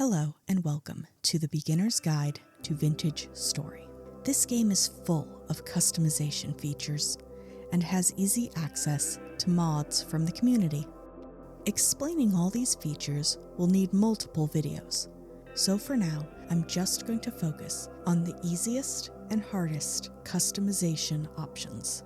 Hello and welcome to the Beginner's Guide to Vintage Story. This game is full of customization features and has easy access to mods from the community. Explaining all these features will need multiple videos, so for now I'm just going to focus on the easiest and hardest customization options.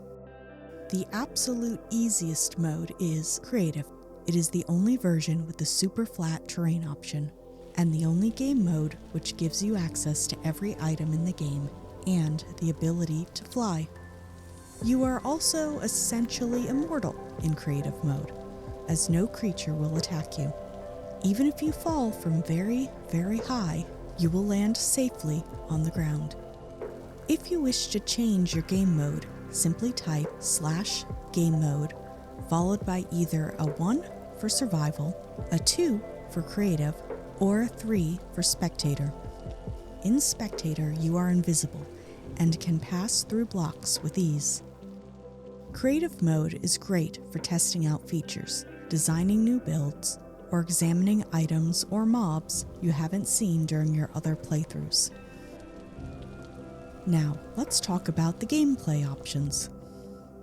The absolute easiest mode is Creative. It is the only version with the super flat terrain option, and the only game mode which gives you access to every item in the game and the ability to fly. You are also essentially immortal in creative mode, as no creature will attack you. Even if you fall from very, very high, you will land safely on the ground. If you wish to change your game mode, simply type /game mode, followed by either a 1 for survival, a 2 for creative, or a 3 for spectator. In spectator, you are invisible and can pass through blocks with ease. Creative mode is great for testing out features, designing new builds, or examining items or mobs you haven't seen during your other playthroughs. Now, let's talk about the gameplay options.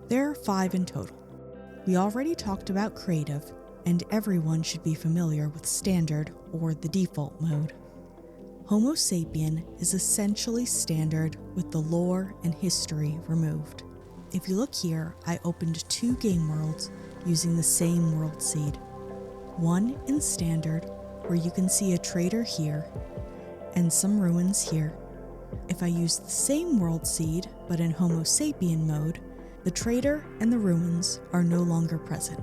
There are 5 in total. We already talked about creative, and everyone should be familiar with standard or the default mode. Homo sapien is essentially standard with the lore and history removed. If you look here, I opened 2 game worlds using the same world seed. One in standard, where you can see a trader here, and some ruins here. If I use the same world seed, but in Homo sapien mode, the trader and the ruins are no longer present.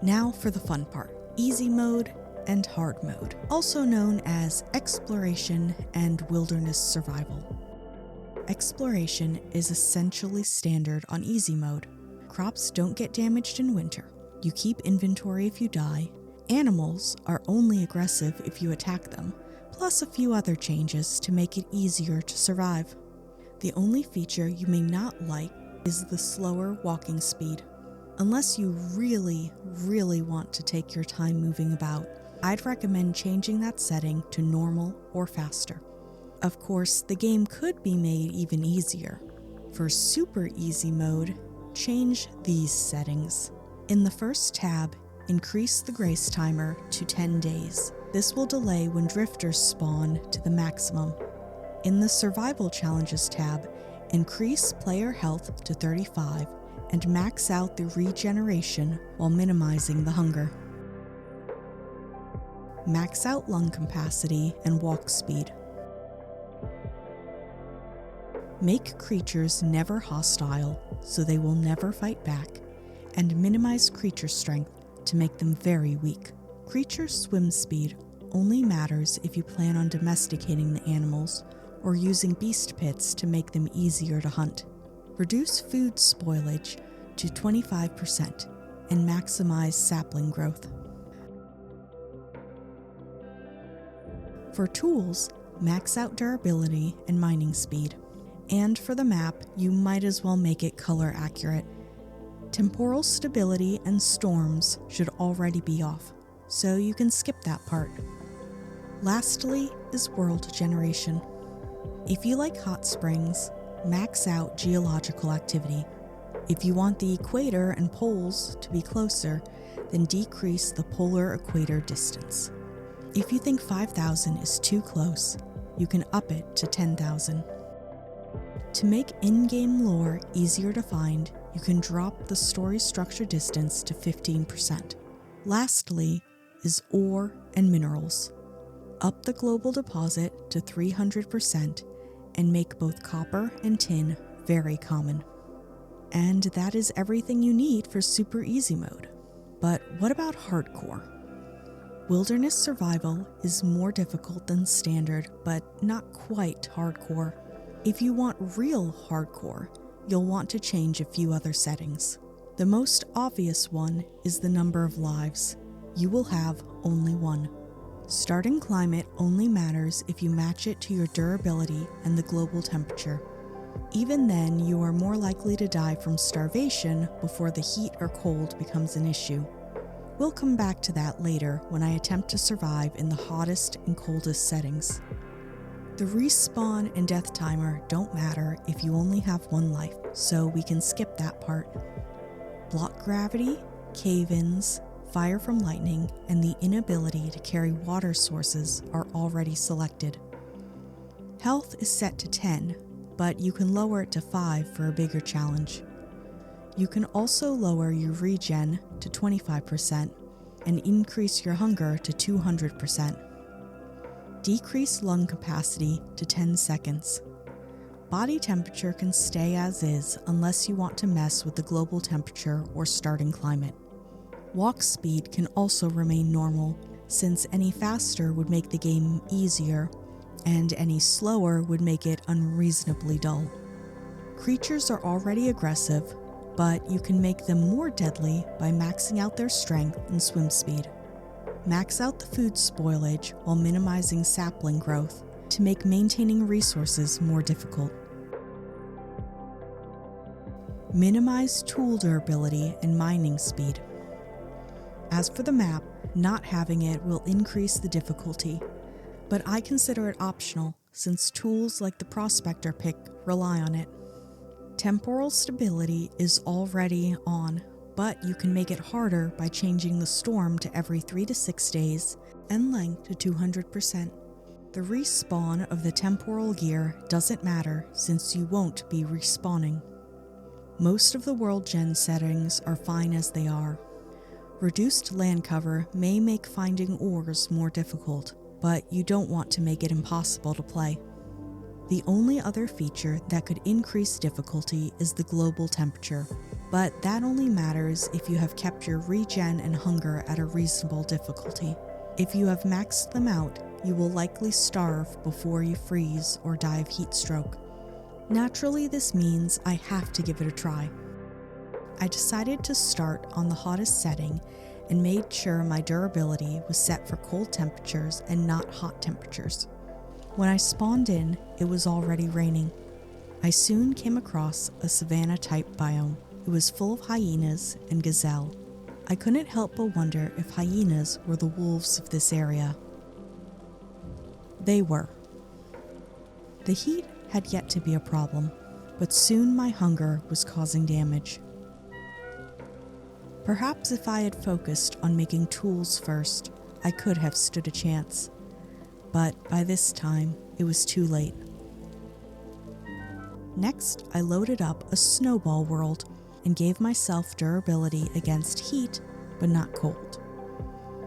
Now for the fun part, easy mode and hard mode, also known as exploration and wilderness survival. Exploration is essentially standard on easy mode. Crops don't get damaged in winter. You keep inventory if you die. Animals are only aggressive if you attack them, plus a few other changes to make it easier to survive. The only feature you may not like is the slower walking speed. Unless you really want to take your time moving about, I'd recommend changing that setting to normal or faster. Of course, the game could be made even easier. For super easy mode, change these settings. In the first tab, increase the grace timer to 10 days. This will delay when drifters spawn to the maximum. In the survival challenges tab, increase player health to 35 and max out the regeneration while minimizing the hunger. Max out lung capacity and walk speed. Make creatures never hostile so they will never fight back, and minimize creature strength to make them very weak. Creature swim speed only matters if you plan on domesticating the animals or using beast pits to make them easier to hunt. Reduce food spoilage to 25% and maximize sapling growth. For tools, max out durability and mining speed. And for the map, you might as well make it color accurate. Temporal stability and storms should already be off, so you can skip that part. Lastly is world generation. If you like hot springs, max out geological activity. If you want the equator and poles to be closer, then decrease the polar equator distance. If you think 5,000 is too close, you can up it to 10,000. To make in-game lore easier to find, you can drop the story structure distance to 15%. Lastly is ore and minerals. Up the global deposit to 300% and make both copper and tin very common. And that is everything you need for super easy mode. But what about hardcore? Wilderness survival is more difficult than standard, but not quite hardcore. If you want real hardcore, you'll want to change a few other settings. The most obvious one is the number of lives. You will have only 1. Starting climate only matters if you match it to your durability and the global temperature. Even then, you are more likely to die from starvation before the heat or cold becomes an issue. We'll come back to that later when I attempt to survive in the hottest and coldest settings. The respawn and death timer don't matter if you only have one life, so we can skip that part. Block gravity, cave-ins, fire from lightning, and the inability to carry water sources are already selected. Health is set to 10, but you can lower it to 5 for a bigger challenge. You can also lower your regen to 25% and increase your hunger to 200%. Decrease lung capacity to 10 seconds. Body temperature can stay as is unless you want to mess with the global temperature or starting climate. Walk speed can also remain normal, since any faster would make the game easier, and any slower would make it unreasonably dull. Creatures are already aggressive, but you can make them more deadly by maxing out their strength and swim speed. Max out the food spoilage while minimizing sapling growth to make maintaining resources more difficult. Minimize tool durability and mining speed. As for the map, not having it will increase the difficulty, but I consider it optional since tools like the Prospector pick rely on it. Temporal stability is already on, but you can make it harder by changing the storm to every 3 to 6 days and length to 200%. The respawn of the temporal gear doesn't matter since you won't be respawning. Most of the world gen settings are fine as they are. Reduced land cover may make finding ores more difficult, but you don't want to make it impossible to play. The only other feature that could increase difficulty is the global temperature, but that only matters if you have kept your regen and hunger at a reasonable difficulty. If you have maxed them out, you will likely starve before you freeze or die of heat stroke. Naturally, this means I have to give it a try. I decided to start on the hottest setting and made sure my durability was set for cold temperatures and not hot temperatures. When I spawned in, it was already raining. I soon came across a savanna-type biome. It was full of hyenas and gazelle. I couldn't help but wonder if hyenas were the wolves of this area. They were. The heat had yet to be a problem, but soon my hunger was causing damage. Perhaps if I had focused on making tools first, I could have stood a chance. But by this time, it was too late. Next, I loaded up a snowball world and gave myself durability against heat, but not cold.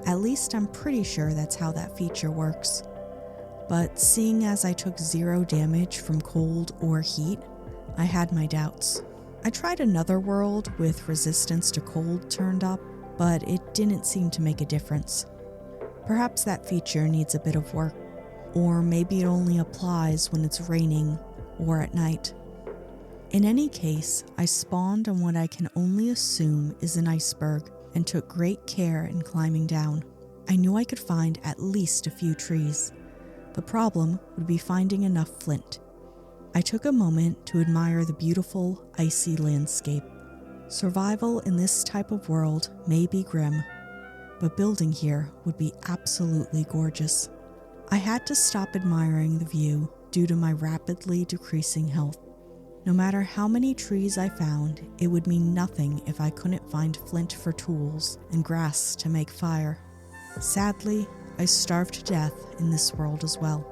At least I'm pretty sure that's how that feature works. But seeing as I took 0 damage from cold or heat, I had my doubts. I tried another world with resistance to cold turned up, but it didn't seem to make a difference. Perhaps that feature needs a bit of work, or maybe it only applies when it's raining or at night. In any case, I spawned on what I can only assume is an iceberg and took great care in climbing down. I knew I could find at least a few trees. The problem would be finding enough flint. I took a moment to admire the beautiful, icy landscape. Survival in this type of world may be grim, but building here would be absolutely gorgeous. I had to stop admiring the view due to my rapidly decreasing health. No matter how many trees I found, it would mean nothing if I couldn't find flint for tools and grass to make fire. Sadly, I starved to death in this world as well.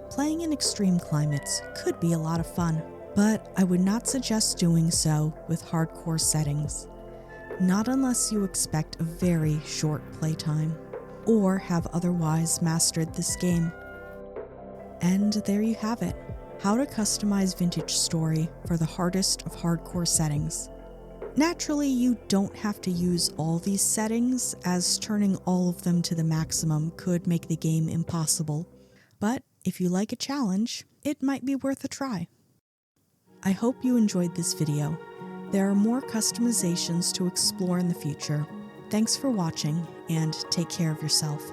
Playing in extreme climates could be a lot of fun, but I would not suggest doing so with hardcore settings. Not unless you expect a very short playtime, or have otherwise mastered this game. And there you have it, how to customize Vintage Story for the hardest of hardcore settings. Naturally, you don't have to use all these settings, as turning all of them to the maximum could make the game impossible. But if you like a challenge, it might be worth a try. I hope you enjoyed this video. There are more customizations to explore in the future. Thanks for watching, and take care of yourself.